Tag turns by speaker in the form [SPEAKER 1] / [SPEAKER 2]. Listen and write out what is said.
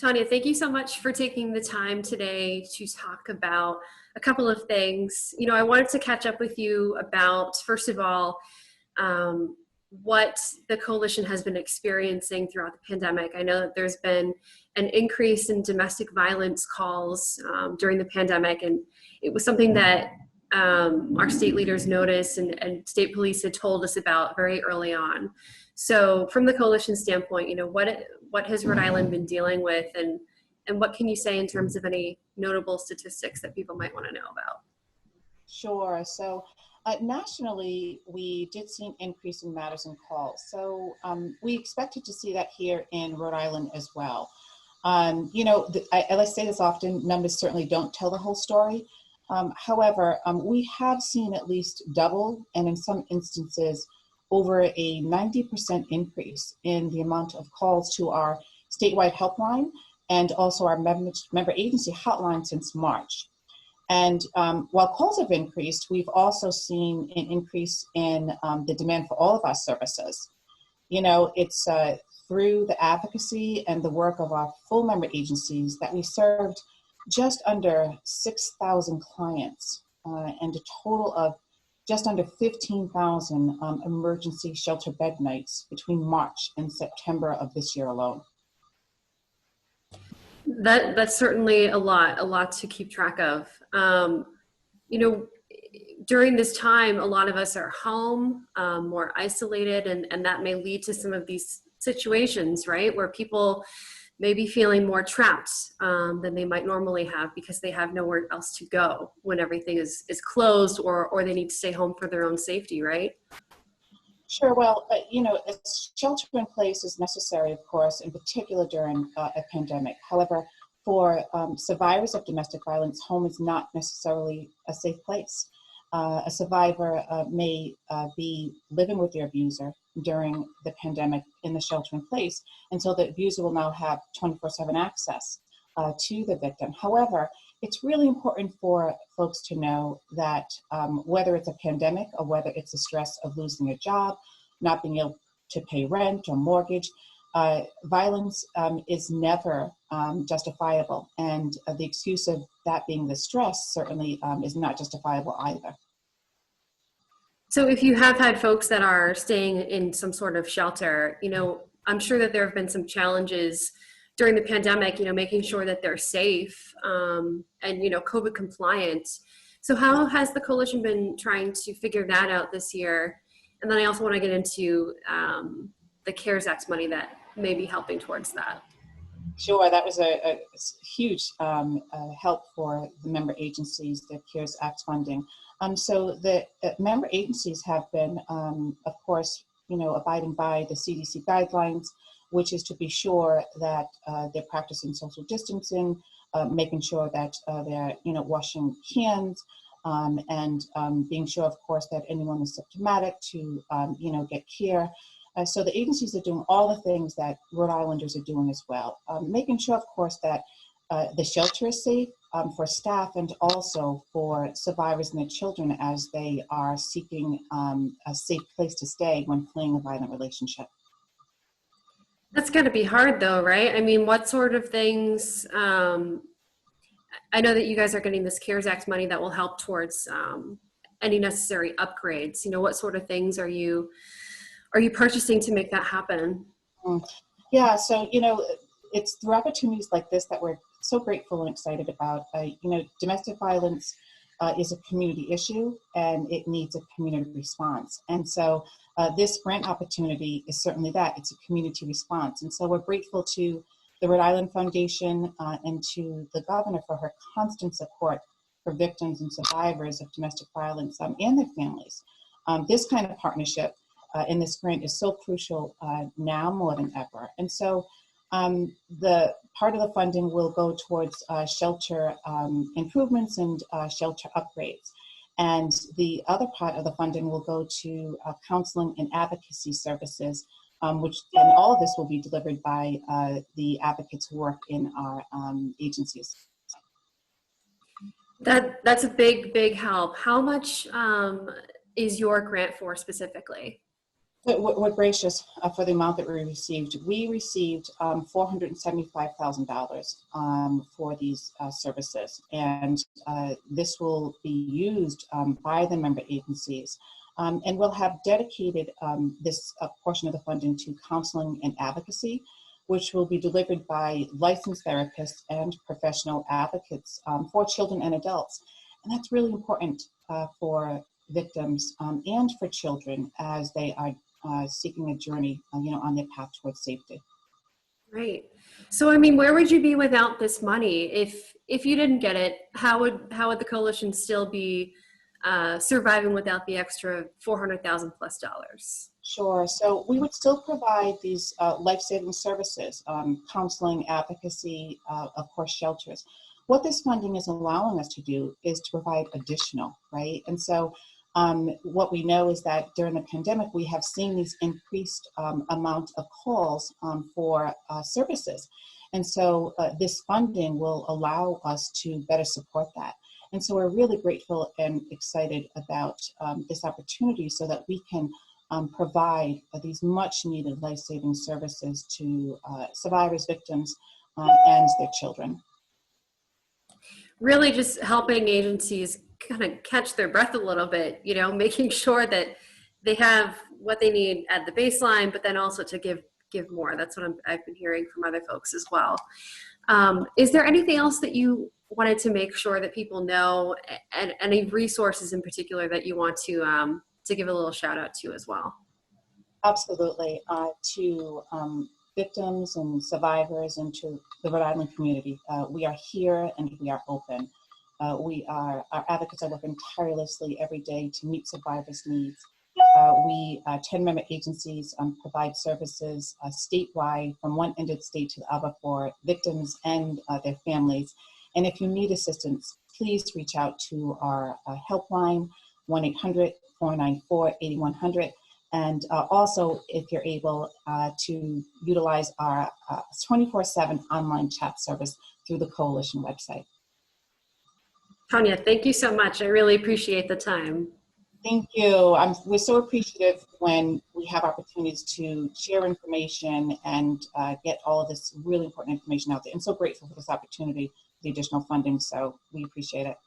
[SPEAKER 1] Tonya, thank you so much for taking the time today to talk about a couple of things. I wanted to catch up with you about, first of all, what the coalition has been experiencing throughout the pandemic. I know that there's been an increase in domestic violence calls during the pandemic, and it was something that our state leaders noticed and state police had told us about very early on. So from the coalition standpoint, what has Rhode Island been dealing with, and what can you say in terms of any notable statistics that people might want to know about?
[SPEAKER 2] Sure. So nationally, we did see an increase in matters and calls. So we expected to see that here in Rhode Island as well. I say this often, numbers certainly don't tell the whole story. However, we have seen at least double, and in some instances, over a 90% increase in the amount of calls to our statewide helpline and also our member agency hotline since March. And while calls have increased, we've also seen an increase in the demand for all of our services. It's through the advocacy and the work of our full member agencies that we served just under 6,000 clients and a total of just under 15,000 emergency shelter bed nights between March and September of this year alone.
[SPEAKER 1] That's certainly a lot to keep track of. During this time, a lot of us are home, more isolated, and that may lead to some of these situations, right, where people may be feeling more trapped than they might normally have because they have nowhere else to go when everything is closed, or they need to stay home for their own safety, right?
[SPEAKER 2] Sure. Well, shelter in place is necessary, of course, in particular during a pandemic. However, for survivors of domestic violence, home is not necessarily a safe place. A survivor may be living with their abuser during the pandemic in the shelter in place, and so the abuser will now have 24/7 access to the victim. However, it's really important for folks to know that whether it's a pandemic or whether it's the stress of losing a job, not being able to pay rent or mortgage, violence is never justifiable. And the excuse of that being the stress certainly is not justifiable either.
[SPEAKER 1] So if you have had folks that are staying in some sort of shelter, I'm sure that there have been some challenges during the pandemic, making sure that they're safe and, COVID compliant. So how has the coalition been trying to figure that out this year? And then I also want to get into the CARES Act money that may be helping towards that.
[SPEAKER 2] Sure, that was a huge help for the member agencies, the CARES Act funding. So the member agencies have been, of course, abiding by the CDC guidelines, which is to be sure that they're practicing social distancing, making sure that they're, washing hands, and being sure, of course, that anyone is symptomatic to, get care. So the agencies are doing all the things that Rhode Islanders are doing as well, making sure, of course, that the shelter is safe for staff and also for survivors and their children as they are seeking a safe place to stay when fleeing a violent relationship.
[SPEAKER 1] That's got to be hard though, right? I mean, what sort of things, I know that you guys are getting this CARES Act money that will help towards any necessary upgrades. What sort of things are you purchasing to make that happen?
[SPEAKER 2] Yeah, so, it's through opportunities like this that we're so grateful and excited about. Domestic violence is a community issue and it needs a community response. And so this grant opportunity is certainly that. It's a community response. And so we're grateful to the Rhode Island Foundation and to the governor for her constant support for victims and survivors of domestic violence and their families. This kind of partnership in this grant is so crucial now more than ever. And so the part of the funding will go towards shelter improvements and shelter upgrades. And the other part of the funding will go to counseling and advocacy services, and all of this will be delivered by the advocates who work in our agencies.
[SPEAKER 1] That's a big help. How much is your grant for specifically?
[SPEAKER 2] We're gracious for the amount that we received. We received $475,000 for these services, and this will be used by the member agencies. And we'll have dedicated this portion of the funding to counseling and advocacy, which will be delivered by licensed therapists and professional advocates for children and adults. And that's really important for victims and for children as they are seeking a journey, on their path towards safety.
[SPEAKER 1] Right. So, I mean, where would you be without this money? If you didn't get it, how would the coalition still be surviving without the extra $400,000 plus dollars?
[SPEAKER 2] Sure. So we would still provide these life-saving services, counseling, advocacy, of course, shelters. What this funding is allowing us to do is to provide additional, right? And so what we know is that during the pandemic, we have seen these increased amount of calls for services. And so this funding will allow us to better support that. And so we're really grateful and excited about this opportunity so that we can provide these much needed life-saving services to survivors, victims, and their children.
[SPEAKER 1] Really just helping agencies kind of catch their breath a little bit, making sure that they have what they need at the baseline, but then also to give more. That's what I've been hearing from other folks as well. Is there anything else that you wanted to make sure that people know, and any resources in particular that you want to give a little shout out to as well?
[SPEAKER 2] Absolutely. To victims and survivors and to the Rhode Island community, we are here and we are open. Our advocates are working tirelessly every day to meet survivors' needs. We 10 member agencies provide services statewide from one end of the state to the other for victims and their families. And if you need assistance, please reach out to our helpline, 1-800-494-8100. And also, if you're able to utilize our 24/7 online chat service through the Coalition website.
[SPEAKER 1] Tonya, thank you so much. I really appreciate the time.
[SPEAKER 2] Thank you. We're so appreciative when we have opportunities to share information and get all of this really important information out there. And so grateful for this opportunity, the additional funding. So we appreciate it.